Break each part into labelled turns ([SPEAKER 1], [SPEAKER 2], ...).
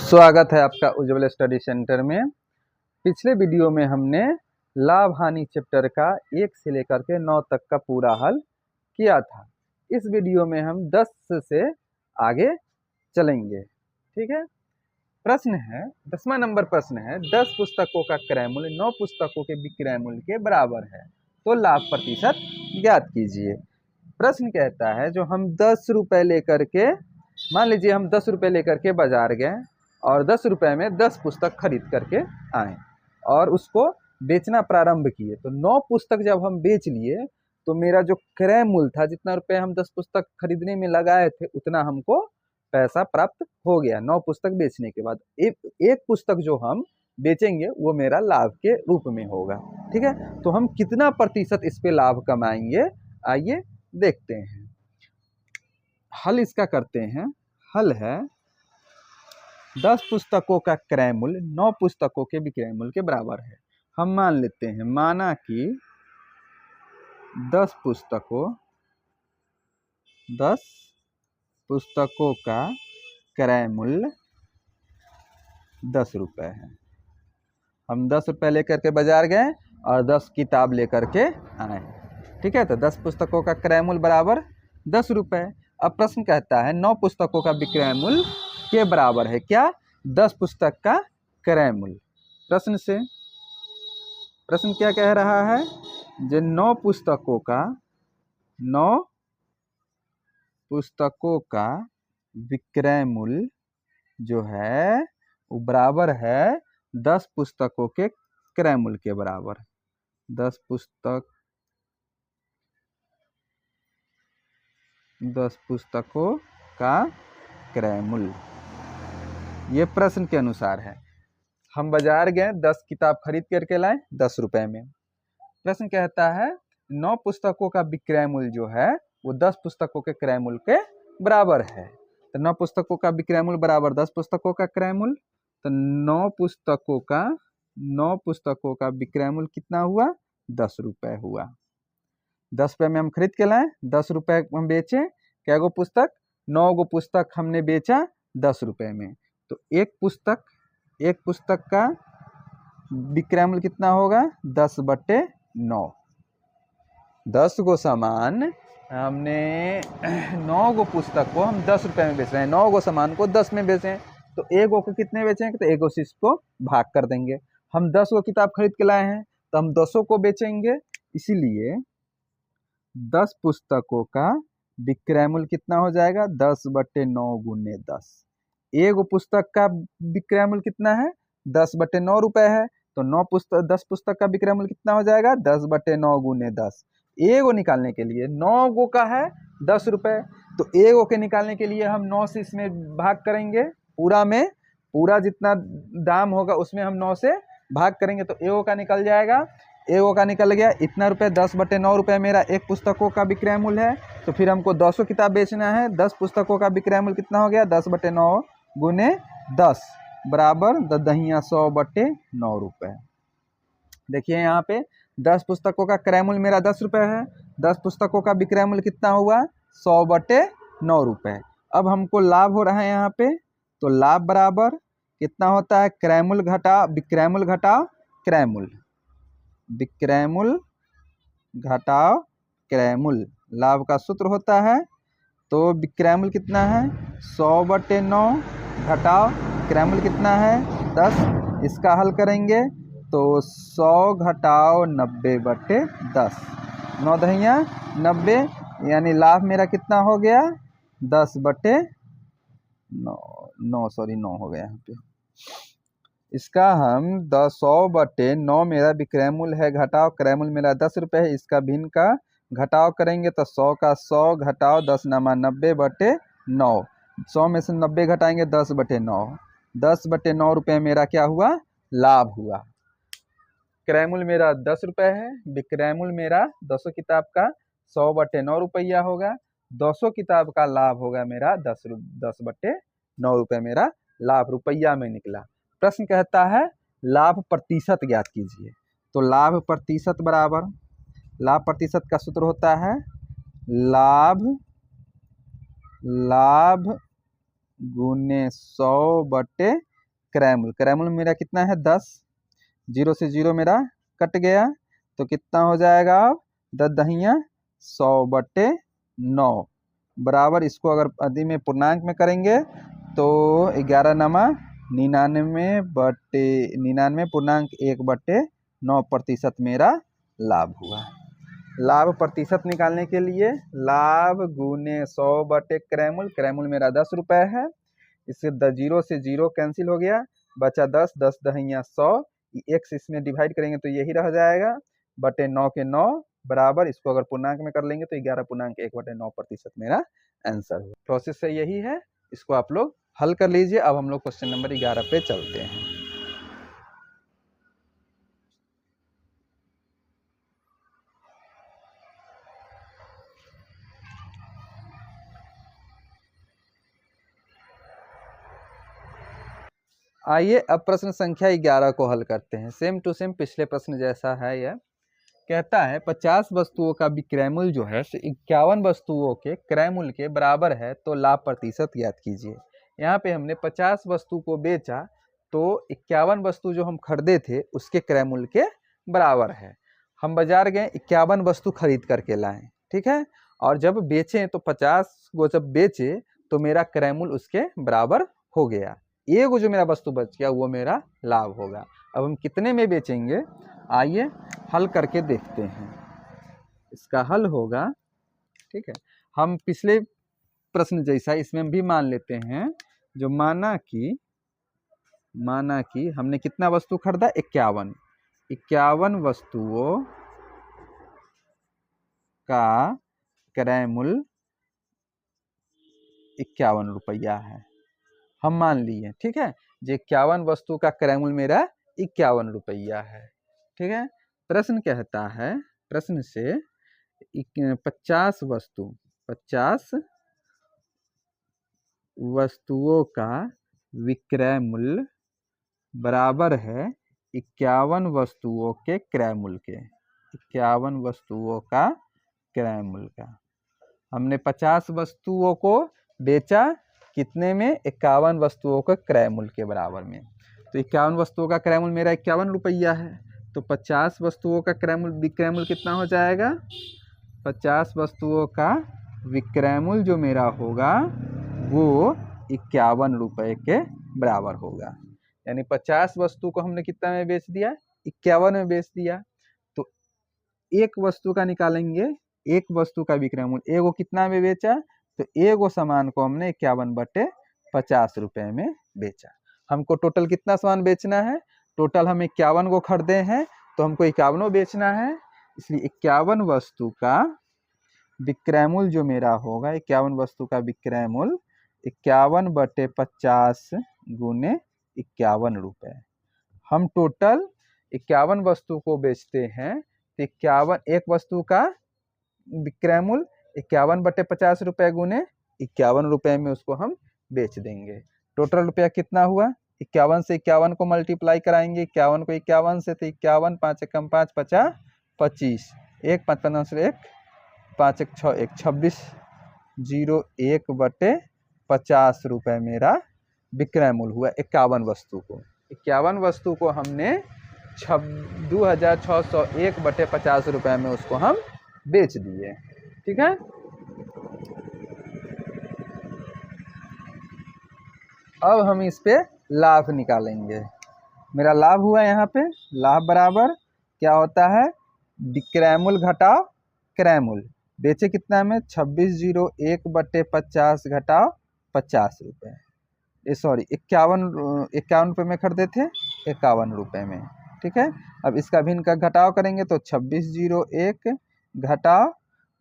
[SPEAKER 1] स्वागत है आपका उज्ज्वल स्टडी सेंटर में। पिछले वीडियो में हमने लाभ हानि चैप्टर का 1 से लेकर के 9 तक का पूरा हल किया था। इस वीडियो में हम 10 से आगे चलेंगे। ठीक है। प्रश्न है 10वां नंबर प्रश्न है 10 पुस्तकों का क्रय मूल्य 9 पुस्तकों के विक्रय मूल्य के बराबर है, तो लाभ प्रतिशत ज्ञात कीजिए। प्रश्न कहता है जो हम 10 रुपए लेकर के, मान लीजिए हम 10 रुपए लेकर के बाजार गए और 10 रुपए में 10 पुस्तक खरीद करके आए और उसको बेचना प्रारंभ किए। तो 9 पुस्तक जब हम बेच लिए तो मेरा जो क्रय मूल्य था, जितना रुपए हम 10 पुस्तक खरीदने में लगाए थे उतना हमको पैसा प्राप्त हो गया 9 पुस्तक बेचने के बाद। एक पुस्तक जो हम बेचेंगे वो मेरा लाभ के रूप में होगा। ठीक है। तो हम कितना प्रतिशत इस पे लाभ कमाएंगे, आइए देखते हैं। हल इसका करते हैं। हल है 10 पुस्तकों का क्रय मूल्य 9 पुस्तकों के विक्रय मूल्य के बराबर है। हम मान लेते हैं, माना कि 10 पुस्तकों का क्रय मूल्य 10 रुपए है। हम 10 रुपए लेकर के बाजार गए और 10 किताब लेकर के आए। ठीक है। तो 10 पुस्तकों का क्रय मूल्य बराबर 10 रुपए। अब प्रश्न कहता है 9 पुस्तकों का विक्रय मूल्य के बराबर है क्या? 10 पुस्तक का क्रय मूल्य। प्रश्न क्या कह रहा है? जो 9 पुस्तकों का विक्रय मूल्य जो है वो बराबर है 10 पुस्तकों के क्रय मूल्य के बराबर। 10 पुस्तकों का क्रय मूल्य, ये प्रश्न के अनुसार है। हम बाजार गए 10 किताब खरीद करके लाए 10 रुपए में। प्रश्न कहता है 9 पुस्तकों का विक्रय मूल्य जो है वो 10 पुस्तकों के क्रय मूल्य के बराबर है। तो 9 पुस्तकों का विक्रय मूल्य बराबर 10 पुस्तकों का क्रय मूल्य। तो 9 पुस्तकों का विक्रय मूल्य कितना हुआ? 10 रुपए हुआ। 10 रुपए में हम खरीद के लाए, 10 रुपए हम बेचे। क्या गो पुस्तक? 9 गो पुस्तक हमने बेचा 10 रुपए में। तो एक पुस्तक का विक्रय मूल्य कितना होगा? 10/9। 10 गो सामान हमने 9 गो पुस्तक को हम 10 रुपए में बेच रहे हैं, 9 गो सामान को 10 में बेचें तो एक गो को कितने बेचेंगे? तो एक गो से इसको भाग कर देंगे। हम 10 गो किताब खरीद के लाए हैं तो हम 10 को बेचेंगे, इसीलिए 10 पुस्तकों का विक्रय मूल्य कितना हो जाएगा? 10/9 गुने 10। एक पुस्तक का विक्रय मूल्य कितना है? 10/9 रुपए है। तो 10 पुस्तक का विक्रय मूल्य कितना हो जाएगा? 10/9 गुने 10। एगो निकालने के लिए 9 गो का है 10 रुपए, तो एगो के निकालने के लिए हम 9 से इसमें भाग करेंगे। पूरा जितना दाम होगा उसमें हम 9 से भाग करेंगे तो एगो का निकल जाएगा। एगो का निकल गया इतना रुपए, 10/9 रुपए मेरा एक पुस्तकों का विक्रय मूल्य है। तो फिर हमको 10 किताब बेचना है। 10 पुस्तकों का विक्रय मूल्य कितना हो गया? 10/9 गुने 10 बराबर 100/9 रुपए। देखिए यहाँ पे 10 पुस्तकों का क्रय मूल्य मेरा 10 रुपए है। 10 पुस्तकों का विक्रय मूल्य कितना हुआ? 100/9 रुपए। अब हमको लाभ हो रहा है यहाँ पे, तो लाभ बराबर कितना होता है? क्रय मूल्य घटाओ विक्रय मूल्य घटाओ क्रय मूल्य। विक्रय मूल्य घटाओ क्रय मूल्य लाभ का सूत्र होता है। तो विक्रय मूल्य कितना है? 100/9 घटाओ क्रय मूल्य कितना है? 10। इसका हल करेंगे तो 100 घटाओ 90/10, 9 दहिया 90, यानी लाभ मेरा कितना हो गया? 9 हो गया यहाँ पे। इसका हम 100/9 मेरा विक्रय मूल्य है, घटाओ क्रय मूल्य मेरा 10 रुपए है। इसका भिन्न का घटाव करेंगे तो 100 का 100 घटाओ 10 नामा 90/9। 100 में से 90 घटाएंगे 10/9। 10/9 रुपये मेरा क्या हुआ? लाभ हुआ। क्रय मूल्य मेरा 10 रुपये है, विक्रय मूल्य मेरा 200 किताब का 100/9 रुपया होगा। 200 किताब का लाभ होगा मेरा 10/9 रुपये मेरा लाभ रुपया में निकला। प्रश्न कहता है लाभ प्रतिशत ज्ञात कीजिए। तो लाभ प्रतिशत का सूत्र होता है लाभ गुने 100/10। क्रैमुल, क्रैमुल मेरा कितना है 10, 0 से 0 मेरा कट गया, तो कितना हो जाएगा अब 10 दहिया 100/9 बराबर, इसको अगर आदि में पूर्णांक में करेंगे तो 11 नमा 99/99 पूर्णांक 1/9% मेरा लाभ हुआ। लाभ प्रतिशत निकालने के लिए लाभ गुने 100/क्रैमुल, क्रैमुल मेरा 10 रुपये है, इससे 0 से 0 कैंसिल हो गया, बचा 10, 10 दहिया 100, एक से इसमें डिवाइड करेंगे तो यही रह जाएगा, बटे 9 के 9 बराबर, इसको अगर पूर्णांक में कर लेंगे तो 11.1/9% मेरा आंसर हो। प्रोसेस से यही है, इसको आप लोग हल कर लीजिए। अब हम लोग क्वेश्चन नंबर 11 पे चलते हैं। आइए अब प्रश्न संख्या 11 को हल करते हैं। सेम टू सेम पिछले प्रश्न जैसा है यह। कहता है 50 वस्तुओं का विक्रय जो है 51 वस्तुओं के क्रय मूल्य के बराबर है, तो लाभ प्रतिशत ज्ञात कीजिए। यहाँ पे हमने 50 वस्तु को बेचा तो 51 वस्तु जो हम खरीदे थे उसके क्रय मूल्य के बराबर है। हम बाजार गए 51 वस्तु खरीद करके लाए, ठीक है, और जब बेचे तो 50 को जब बेचे तो मेरा क्रय मूल्य उसके बराबर हो गया, एक जो मेरा वस्तु बच गया वो मेरा लाभ होगा। अब हम कितने में बेचेंगे, आइए हल करके देखते हैं। इसका हल होगा, ठीक है, हम पिछले प्रश्न जैसा इसमें भी मान लेते हैं, जो माना कि हमने कितना वस्तु खरीदा 51 वस्तुओं का क्रय मूल्य 51 रुपया है, हम मान लिए, ठीक है, जो 51 वस्तु का क्रय मूल्य मेरा 51 रुपया है, ठीक है। प्रश्न कहता है, प्रश्न से 50 वस्तुओं का विक्रय मूल्य बराबर है 51 वस्तुओं के क्रय मूल्य के, 51 वस्तुओं का क्रय मूल्य का। हमने 50 वस्तुओं को बेचा कितने में, 51 वस्तुओं के क्रय मूल्य के बराबर में, तो 51 वस्तुओं का क्रय मूल्य मेरा 51 रुपया है, तो 50 वस्तुओं का विक्रय मूल्य कितना हो जाएगा, 50 वस्तुओं का विक्रय मूल्य जो मेरा होगा वो 51 रुपये के बराबर होगा। यानी 50 वस्तु को हमने कितना में बेच दिया, 51 में बेच दिया, तो एक वस्तु का निकालेंगे, एक वस्तु का विक्रय मूल्य, एगो कितना में बेचा, तो एगो सामान को हमने 51/50 रुपये में बेचा। हमको टोटल कितना सामान बेचना है, टोटल हम 51 को खरीदे हैं तो हमको 51 बेचना है, इसलिए 51 वस्तु का विक्रय मूल्य जो मेरा होगा, 51 वस्तु का विक्रय मूल्य 51/50 गुने 51 रुपये। हम टोटल 51 वस्तु को बेचते हैं तो 51 एक वस्तु का विक्रय मूल्य 51/50 रुपये गुने 51 रुपये में उसको हम बेच देंगे। टोटल रुपया कितना हुआ, 51 से 51 को मल्टीप्लाई कराएंगे, 51 को 51 से, तो 51, 5 एकम 5, 50, 25, 1 5 15 से 1, 5 1 6 1 26, 0/1/50 रुपये मेरा विक्रय मूल्य हुआ 51 वस्तु को। 51 वस्तु को हमने 2601/50 रुपये में उसको हम बेच दिए, ठीक है। अब हम इस पे लाभ निकालेंगे। मेरा लाभ हुआ यहाँ पे, लाभ बराबर क्या होता है, विक्रय मूल्य घटाओ क्रय मूल्य। बेचे कितना में, 2601/50 घटाओ 50 रुपये, सॉरी 51 रुपये में खरीदे थे 51 रुपये में, ठीक है। अब इसका भिन्न का घटाव करेंगे तो 2601 घटाओ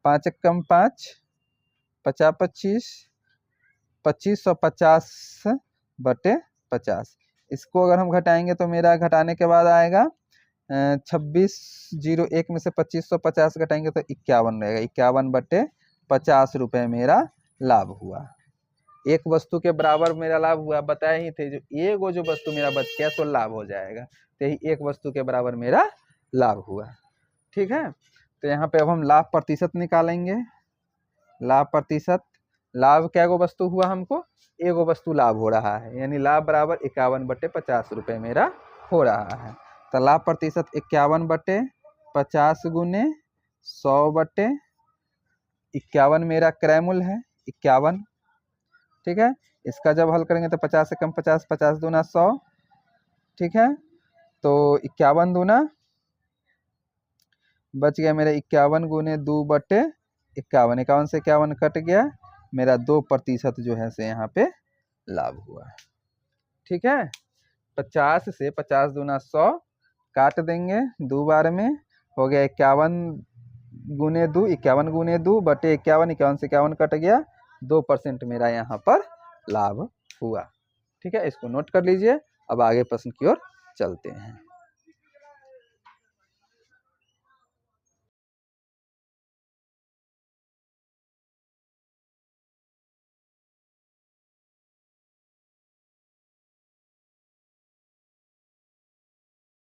[SPEAKER 1] 5 एकम 5, 50 25, 2550/50। इसको अगर हम घटाएंगे तो मेरा घटाने के बाद आएगा 2601 में से 2550 घटाएंगे तो 51 रहेगा, 51/50 रुपये मेरा लाभ हुआ। एक वस्तु के बराबर मेरा लाभ हुआ, बताए ही थे, जो एक जो वस्तु मेरा बच गया तो लाभ हो जाएगा, तो यही एक वस्तु के बराबर मेरा लाभ हुआ, ठीक है। तो यहाँ पे अब हम लाभ प्रतिशत निकालेंगे। लाभ प्रतिशत लाभ क्या गो वस्तु हुआ हमको, एगो वस्तु लाभ हो रहा है, यानी लाभ बराबर 51/50 रुपये मेरा हो रहा है। तो लाभ प्रतिशत 51/50 गुने 100/51 मेरा क्रय मूल्य है 51। ठीक है, इसका जब हल करेंगे तो 50 से कम 50, 50 दूना 100। ठीक है, तो 51 दूना बच गया मेरा 51 गुने 2/51, 51 से 51 कट गया, मेरा 2% जो है से यहाँ पे लाभ हुआ। ठीक है, 50 से 50 दूना 100 काट देंगे 2 बार में, हो गया 51 गुने 2, 51 गुने 2/51, 51 से 51 कट गया, 2% मेरा यहाँ पर लाभ हुआ। ठीक है, इसको नोट कर लीजिए। अब आगे प्रश्न की ओर चलते हैं।